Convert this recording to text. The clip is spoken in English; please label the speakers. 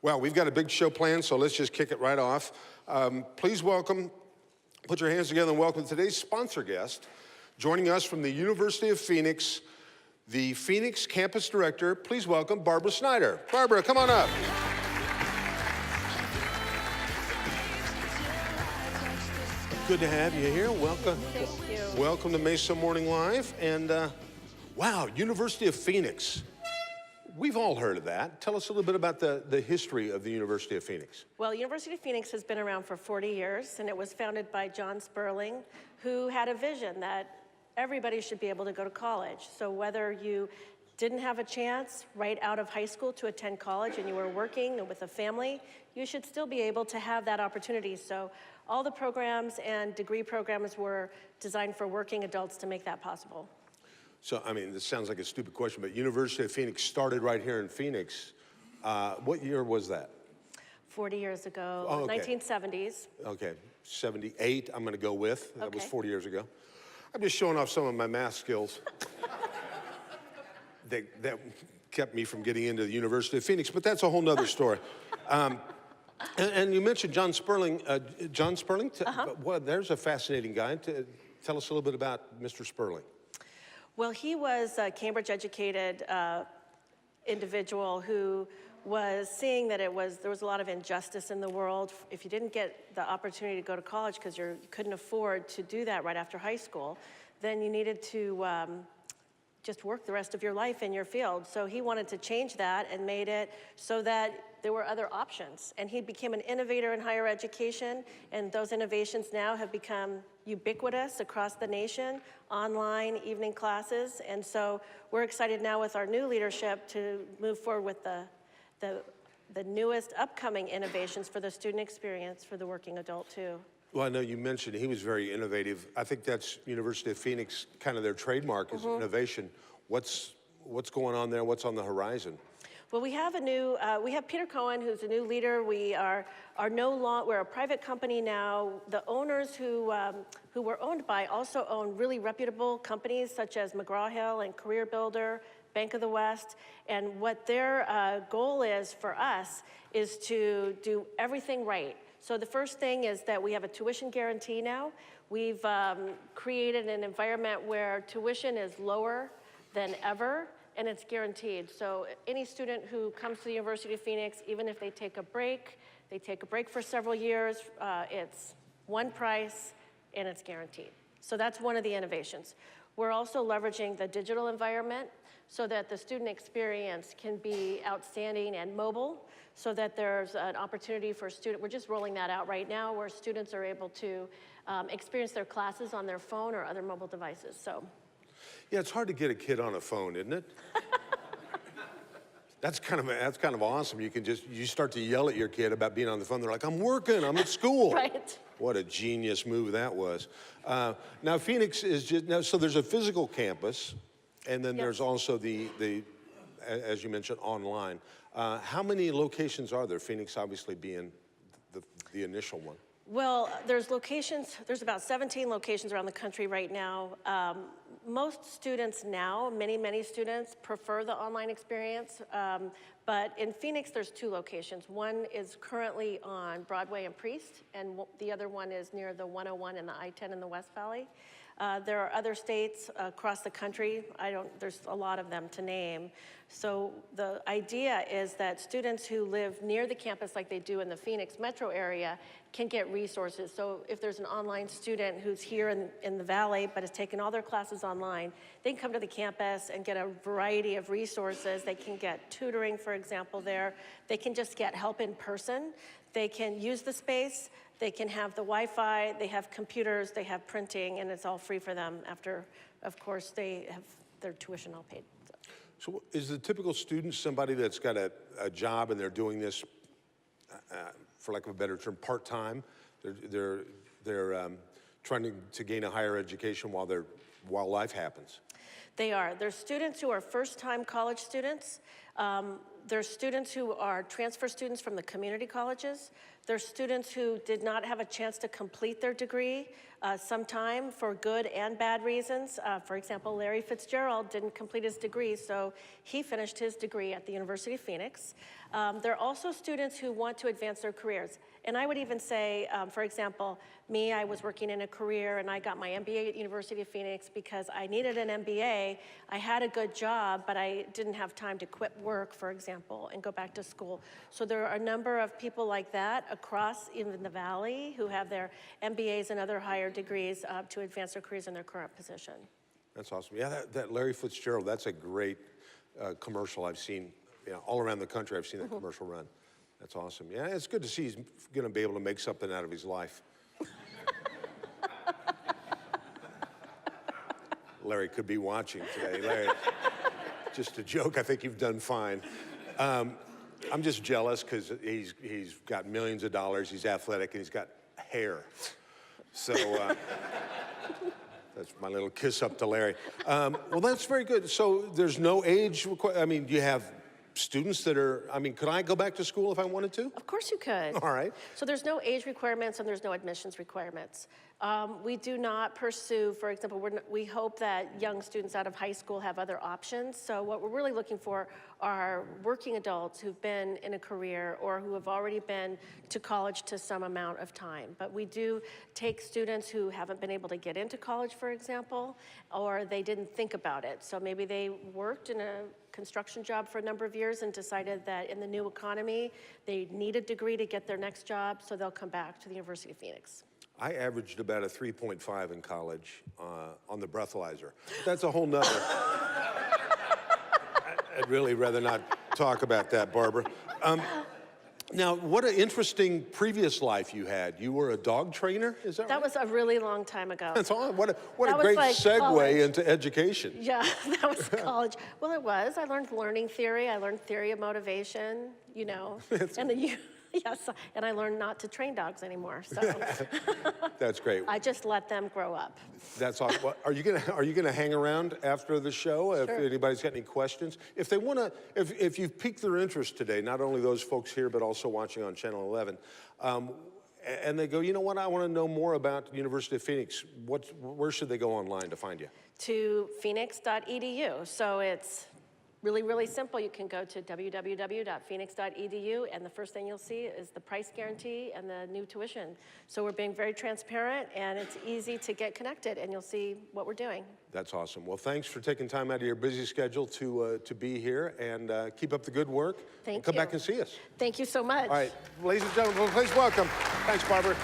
Speaker 1: Well, we've got a big show planned, so let's just kick it right off. Please welcome, put your hands together and welcome today's sponsor guest, joining us from the University of Phoenix, the Phoenix Campus Director. Please welcome Barbara Snyder. Barbara, come on up. Good to have you here. Welcome.
Speaker 2: Thank you.
Speaker 1: Welcome to Mesa Morning Live. And wow, University of Phoenix. We've all heard of that. Tell us a little bit about the history of the University of Phoenix.
Speaker 2: Well, University of Phoenix has been around for 40 years, and it was founded by John Sperling, who had a vision that everybody should be able to go to college. So whether you didn't have a chance right out of high school to attend college and you were working with a family, you should still be able to have that opportunity. So all the programs and degree programs were designed for working adults to make that possible.
Speaker 1: So, I mean, this sounds like a stupid question, but University of Phoenix started right here in Phoenix. What year was that?
Speaker 2: 40 years ago,
Speaker 1: Oh, okay.
Speaker 2: 1970s.
Speaker 1: Okay, 78, I'm gonna go with. That was
Speaker 2: Okay.
Speaker 1: 40 years ago. I'm just showing off some of my math skills. that kept me from getting into the University of Phoenix, but that's a whole nother story. And you mentioned John Sperling. John Sperling? Well, there's a fascinating guy. Tell us a little bit about Mr. Sperling.
Speaker 2: Well, he was a Cambridge-educated individual who was seeing that there was a lot of injustice in the world. If you didn't get the opportunity to go to college because you couldn't afford to do that right after high school, then you needed to just work the rest of your life in your field. So he wanted to change that and made it so that there were other options. And he became an innovator in higher education, and those innovations now have become ubiquitous across the nation, online, evening classes. And so we're excited now with our new leadership to move forward with the newest upcoming innovations for the student experience for the working adult too.
Speaker 1: Well, I know you mentioned he was very innovative. I think that's University of Phoenix, kind of their trademark is innovation. What's going on there? What's on the horizon?
Speaker 2: Well, we have we have Peter Cohen, who's a new leader. We're a private company now. The owners who we're owned by also own really reputable companies such as McGraw-Hill and Career Builder, Bank of the West. And what their goal is for us is to do everything right. So the first thing is that we have a tuition guarantee now. We've created an environment where tuition is lower than ever, and it's guaranteed. So any student who comes to the University of Phoenix, even if they take a break for several years, it's one price and it's guaranteed. So that's one of the innovations. We're also leveraging the digital environment so that the student experience can be outstanding and mobile, so that there's an opportunity for we're just rolling that out right now, where students are able to experience their classes on their phone or other mobile devices. So.
Speaker 1: Yeah, it's hard to get a kid on a phone, isn't it? That's kind of awesome. You start to yell at your kid about being on the phone. They're like, I'm working, I'm at school.
Speaker 2: Right.
Speaker 1: What a genius move that was. Now Phoenix is so there's a physical campus, and then there's also the as you mentioned, online. How many locations are there? Phoenix obviously being the initial one.
Speaker 2: Well, there's about 17 locations around the country right now. Most students now, many students prefer the online experience, but in Phoenix there's two locations. One is currently on Broadway and Priest, and the other one is near the 101 and the I-10 in the West Valley. There are other states across the country. There's a lot of them to name. So the idea is that students who live near the campus like they do in the Phoenix metro area can get resources. So if there's an online student who's here in the Valley but has taken all their classes online, they can come to the campus and get a variety of resources. They can get tutoring, for example, there. They can just get help in person. They can use the space. They can have the Wi-Fi, they have computers, they have printing, and it's all free for them after, of course, they have their tuition all paid.
Speaker 1: So is the typical student somebody that's got a job and they're doing this, for lack of a better term, part-time? They're trying to gain a higher education while life happens?
Speaker 2: They are. There's students who are first-time college students. There's students who are transfer students from the community colleges. There's students who did not have a chance to complete their degree some time for good and bad reasons. For example, Larry Fitzgerald didn't complete his degree, so he finished his degree at the University of Phoenix. There are also students who want to advance their careers. And I would even say, for example, me, I was working in a career and I got my MBA at University of Phoenix because I needed an MBA. I had a good job, but I didn't have time to quit work, for example, and go back to school. So there are a number of people like that across even the Valley who have their MBAs and other higher degrees to advance their careers in their current position.
Speaker 1: That's awesome. Yeah, that Larry Fitzgerald, that's a great commercial I've seen. All around the country, I've seen that commercial run. That's awesome. Yeah, it's good to see he's going to be able to make something out of his life. Larry could be watching today. Larry, just a joke. I think you've done fine. I'm just jealous because he's got millions of dollars. He's athletic and he's got hair. So that's my little kiss up to Larry. Well, that's very good. So there's no age requirement. I mean, do you have students that are, could I go back to school if I wanted to?
Speaker 2: Of course you could.
Speaker 1: All right.
Speaker 2: So there's no age requirements and there's no admissions requirements. We do not pursue, for example, we hope that young students out of high school have other options. So what we're really looking for are working adults who've been in a career or who have already been to college to some amount of time. But we do take students who haven't been able to get into college, for example, or they didn't think about it. So maybe they worked in a construction job for a number of years and decided that in the new economy, they need a degree to get their next job, so they'll come back to the University of Phoenix.
Speaker 1: I averaged about a 3.5 in college on the breathalyzer. That's a whole nother. I'd really rather not talk about that, Barbara. Now, what an interesting previous life you had. You were a dog trainer, is that right?
Speaker 2: That was a really long time ago.
Speaker 1: That's all. What a
Speaker 2: That was
Speaker 1: great
Speaker 2: like
Speaker 1: segue
Speaker 2: college.
Speaker 1: into education.
Speaker 2: Yeah, that was college. Well, it was. I learned learning theory. I learned theory of motivation, and yes, and I learned not to train dogs anymore. So
Speaker 1: That's great.
Speaker 2: I just let them grow up.
Speaker 1: That's awesome. Well, are you gonna hang around after the show if
Speaker 2: Sure.
Speaker 1: anybody's got any questions? If they wanna, if you've piqued their interest today, not only those folks here but also watching on Channel 11, and they go, you know what, I want to know more about the University of Phoenix. Where should they go online to find you?
Speaker 2: To phoenix.edu. So it's really, really simple. You can go to www.phoenix.edu, and the first thing you'll see is the price guarantee and the new tuition. So we're being very transparent, and it's easy to get connected, and you'll see what we're doing.
Speaker 1: That's awesome. Well, thanks for taking time out of your busy schedule to be here, and keep up the good work.
Speaker 2: Thank
Speaker 1: and come
Speaker 2: you.
Speaker 1: back and see us.
Speaker 2: Thank you so much.
Speaker 1: All right, ladies and gentlemen, please welcome. Thanks, Barbara.